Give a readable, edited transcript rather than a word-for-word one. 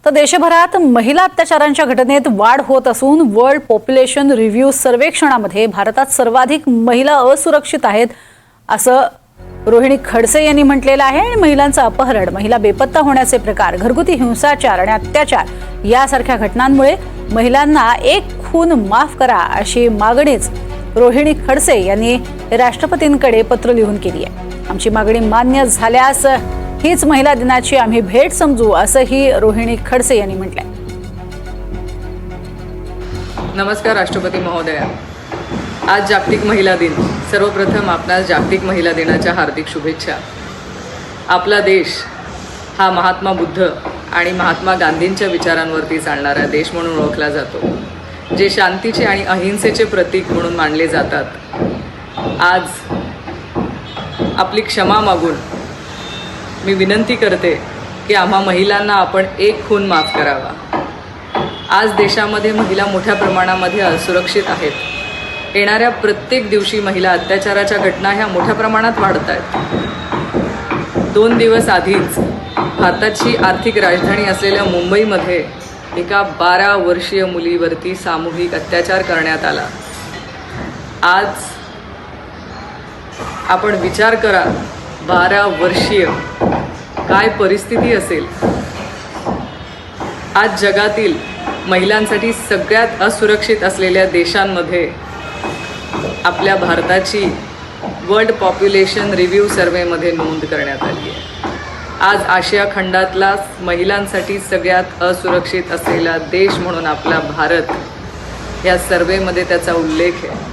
तर देशभरात महिला अत्याचारांच्या घटनेत वाढ होत असून वर्ल्ड पॉप्युलेशन रिव्ह्यू सर्वेक्षणामध्ये भारतात सर्वाधिक महिला असुरक्षित आहेत असं रोहिणी खडसे यांनी म्हटलेलं आहे। आणि महिलांचं अपहरण, महिला बेपत्ता होण्याचे प्रकार, घरगुती हिंसाचार आणि अत्याचार यासारख्या घटनांमुळे महिलांना एक खून माफ करा अशी मागणीच रोहिणी खडसे यांनी राष्ट्रपतींकडे पत्र लिहून केली आहे। आमची मागणी मान्य झाल्यास हीच महिला दिनाची आम्ही भेट समजू असंही रोहिणी खडसे यांनी म्हटलंय। नमस्कार राष्ट्रपती महोदया, आज जागतिक महिला दिन। सर्वप्रथम आपणास जागतिक महिला दिनाच्या हार्दिक शुभेच्छा। आपला देश हा महात्मा बुद्ध आणि महात्मा गांधींच्या विचारांवरती चालणारा देश म्हणून ओळखला जातो, जे शांतीचे आणि अहिंसेचे प्रतीक म्हणून मानले जातात। आज आपली क्षमा मागून मी विनंती करते की आम्हा महिलांना आपण एक खून माफ करावा। आज देशामध्ये महिला मोठ्या प्रमाणामध्ये असुरक्षित आहेत। येणाऱ्या प्रत्येक दिवशी महिला अत्याचाराच्या घटना ह्या मोठ्या प्रमाणात वाढत आहेत। 2 दिवस आधीच भारताची आर्थिक राजधानी असलेल्या मुंबईमध्ये एका 12 वर्षीय मुलीवरती सामूहिक अत्याचार करण्यात आला। आज आपण विचार करा, 12 वर्षीय काय परिस्थिती असेल। आज जगातील महिलांसाठी सगळ्यात असुरक्षित असलेल्या देशांमध्ये आपल्या भारताची वर्ल्ड पॉप्युलेशन रिव्ह्यू सर्वेमध्ये नोंद करण्यात आली आहे। आज आशिया खंडातला महिलांसाठी सगळ्यात असुरक्षित असलेला देश म्हणून आपला भारत या सर्वेमध्ये त्याचा उल्लेख आहे।